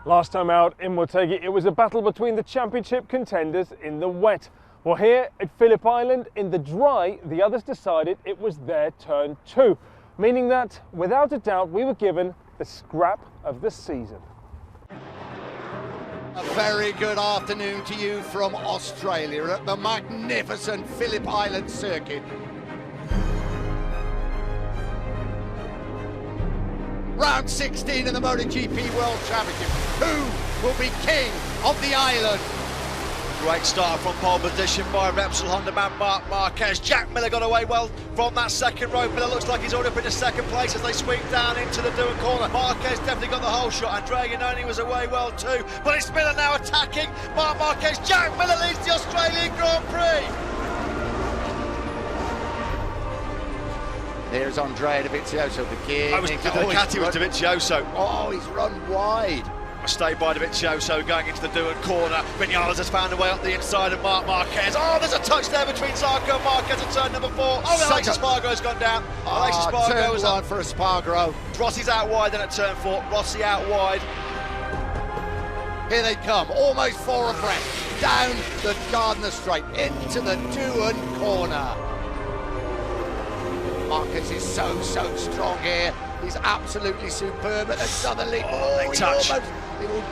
Last time out in Motegi, it was a battle between the championship contenders in the wet. Well, here at Phillip Island in the dry, the others decided it was their turn too, meaning that without a doubt we were given the scrap of the season. A very good afternoon to you from Australia at the magnificent Phillip Island circuit. Round 16 in the MotoGP World Championship. Who will be king of the island? Great start from pole position by Repsol Honda man Marc Marquez. Jack Miller got away well from that second row. Miller looks like he's already up into second place as they sweep down into the Dewar corner. Marquez definitely got the whole shot. Andrea Iannone was away well too. But it's Miller now attacking Marc Marquez. Jack Miller leads the Australian Grand Prix. There's Andrea Dovizioso, the kid. I was the Ducati was Dovizioso. Oh, he's run wide. Mistake by Dovizioso going into the Dewar corner. Vinales has found a way up the inside of Marc Marquez. Oh, there's a touch there between Zarco and Marquez at turn number 4. Oh, Alexis Spargo's gone down. Alexis Spargo was on for a Spargo. Rossi's out wide then at turn 4. Rossi out wide. Here they come, almost 4 abreast. Down the Gardner Straight into the Dewar corner. Marquez is so strong here. He's absolutely superb at the southerly. They touch.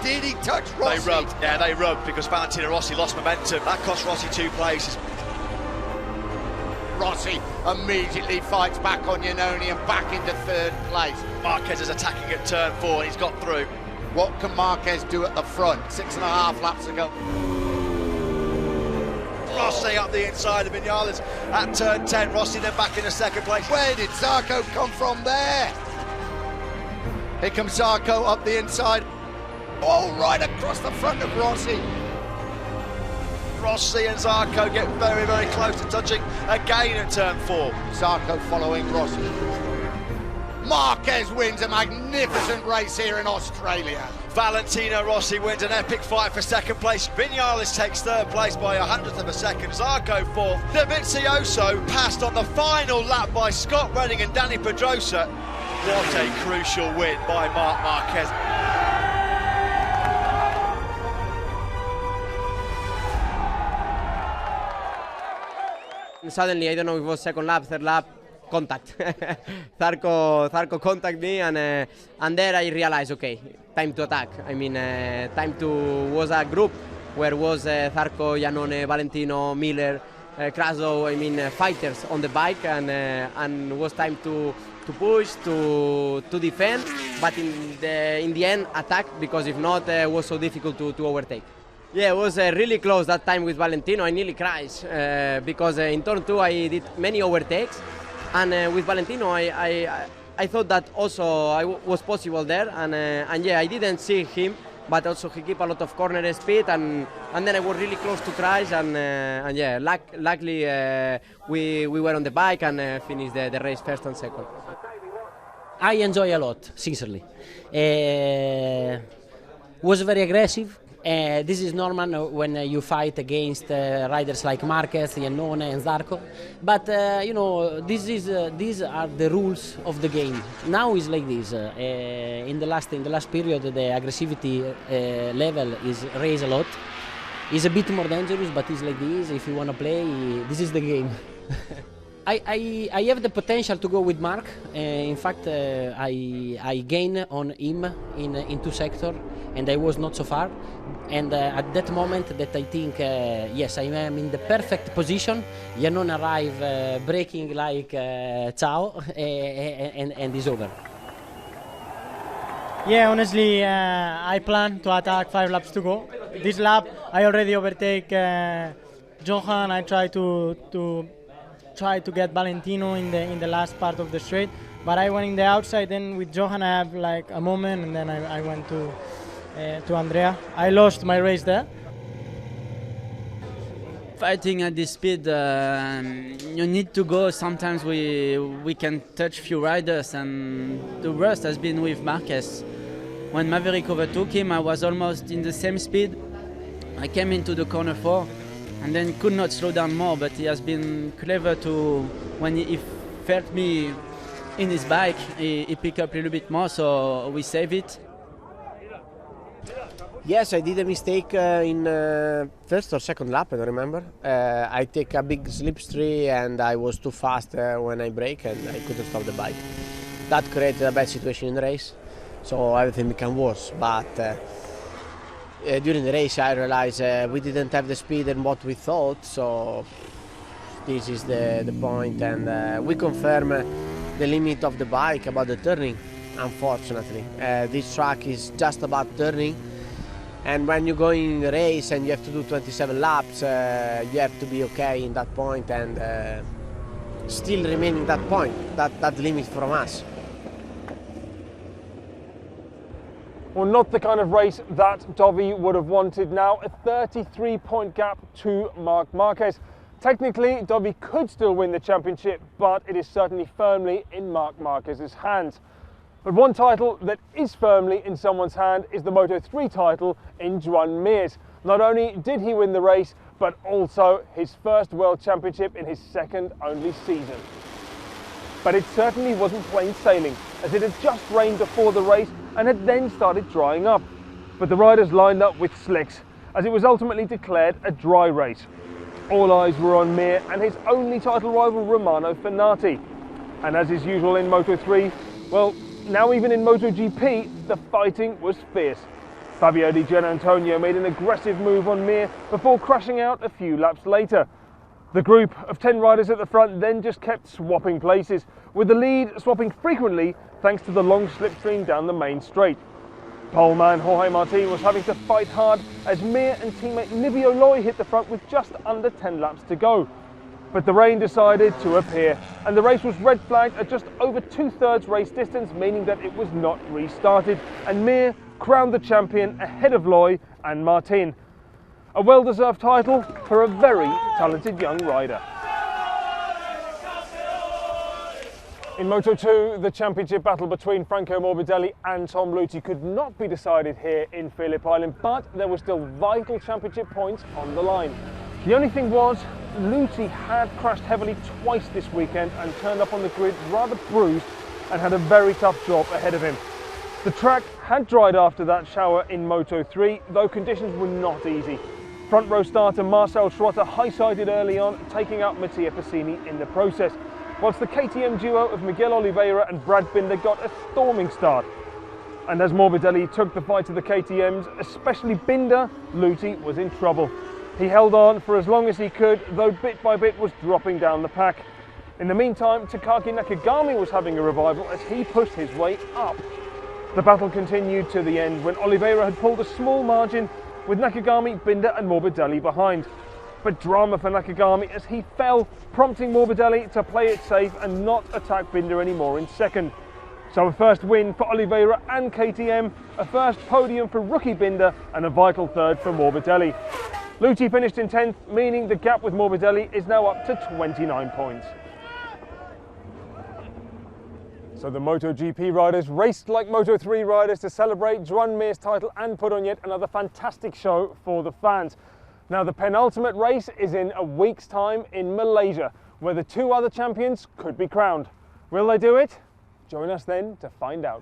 Did he touch Rossi? They rubbed, yeah, they rubbed because Valentino Rossi lost momentum. That cost Rossi 2 places. Rossi immediately fights back on Iannone and back into 3rd place. Marquez is attacking at turn 4 and he's got through. What can Marquez do at the front? 6.5 laps ago. Rossi up the inside of Vinales at turn 10. Rossi then back into 2nd place. Where did Zarco come from there? Here comes Zarco up the inside. Oh, right across the front of Rossi. Rossi and Zarco get very close to touching again at turn 4. Zarco following Rossi. Marquez wins a magnificent race here in Australia. Valentino Rossi wins an epic fight for 2nd place. Vinales takes 3rd place by a 100th of a second. Zarco 4th. Dovizioso passed on the final lap by Scott Redding and Danny Pedrosa. What a crucial win by Marc Marquez. Suddenly, I don't know if it was 2nd lap, 3rd lap, contact. Zarco contacted me and there I realized, okay, time to attack. I mean, time to was a group where was Zarco, Iannone, Valentino, Miller, Craso, I mean, fighters on the bike and was time to push, to defend, but in the end attack, because if not, it was so difficult to overtake. Yeah, it was really close that time with Valentino. I nearly crashed because in turn 2 I did many overtakes, and with Valentino I thought that also I was possible there, and yeah, I didn't see him, but also he kept a lot of corner speed, and then I was really close to crash, and yeah, luckily we were on the bike and finished the race 1st and 2nd. I enjoy a lot, sincerely. Was very aggressive. This is normal when you fight against riders like Marquez, Iannone and Zarco, but you know, these are the rules of the game. Now is like this. In the last period, the aggressivity level is raised a lot. It's a bit more dangerous, but it's like this. If you want to play, this is the game. I have the potential to go with Marc. In fact, I gained on him in 2 sectors, and I was not so far. And at that moment, that I think, yes, I am in the perfect position. Iannone arrive braking like ciao, and it's over. Yeah, honestly, I plan to attack 5 laps to go. This lap, I already overtake Johan. I try to get Valentino in the last part of the straight, but I went in the outside. Then with Johan I have like a moment, and then I went to Andrea. I lost my race there. Fighting at this speed, you need to go. Sometimes we can touch few riders, and the worst has been with Marquez. When Maverick overtook him, I was almost in the same speed. I came into the corner 4 and then could not slow down more, but he has been clever to, when he felt me in his bike, he picked up a little bit more, so we save it. Yes, I did a mistake in first or second lap, I don't remember. I take a big slipstream and I was too fast when I brake and I couldn't stop the bike. That created a bad situation in the race, so everything became worse. But during the race I realized we didn't have the speed and what we thought, so this is the point, and we confirm the limit of the bike about the turning, unfortunately. This track is just about turning. And when you go in the race and you have to do 27 laps, you have to be okay in that point and still remaining that point, that limit from us. Well, not the kind of race that Dovi would have wanted. Now a 33-point gap to Marc Marquez. Technically, Dovi could still win the championship, but it is certainly firmly in Marc Marquez's hands. But one title that is firmly in someone's hand is the Moto3 title in Joan Mir's. Not only did he win the race, but also his first World Championship in his second only season. But it certainly wasn't plain sailing, as it had just rained before the race and had then started drying up. But the riders lined up with slicks, as it was ultimately declared a dry race. All eyes were on Mir and his only title rival, Romano Fenati. And as is usual in Moto3, well, now even in MotoGP, the fighting was fierce. Fabio Di Gianantonio made an aggressive move on Mir before crashing out a few laps later. The group of 10 riders at the front then just kept swapping places, with the lead swapping frequently thanks to the long slipstream down the main straight. Poleman Jorge Martin was having to fight hard as Mir and teammate Livio Loi hit the front with just under 10 laps to go. But the rain decided to appear, and the race was red flagged at just over 2/3 race distance, meaning that it was not restarted, and Mir crowned the champion ahead of Loi and Martin. A well-deserved title for a very talented young rider. In Moto2, the championship battle between Franco Morbidelli and Tom Luthi could not be decided here in Phillip Island, but there were still vital championship points on the line. The only thing was, Luthi had crashed heavily twice this weekend and turned up on the grid rather bruised and had a very tough job ahead of him. The track had dried after that shower in Moto3, though conditions were not easy. Front row starter Marcel Schrotter high-sided early on, taking out Mattia Passini in the process, whilst the KTM duo of Miguel Oliveira and Brad Binder got a storming start. And as Morbidelli took the fight to the KTMs, especially Binder, Luthi was in trouble. He held on for as long as he could, though bit by bit was dropping down the pack. In the meantime, Takaki Nakagami was having a revival as he pushed his way up. The battle continued to the end when Oliveira had pulled a small margin, with Nakagami, Binder and Morbidelli behind. But drama for Nakagami as he fell, prompting Morbidelli to play it safe and not attack Binder anymore in second. So a first win for Oliveira and KTM, a first podium for rookie Binder and a vital third for Morbidelli. Luthi finished in 10th, meaning the gap with Morbidelli is now up to 29 points. So the MotoGP riders raced like Moto3 riders to celebrate Joan Mir's title and put on yet another fantastic show for the fans. Now the penultimate race is in a week's time in Malaysia, where the two other champions could be crowned. Will they do it? Join us then to find out.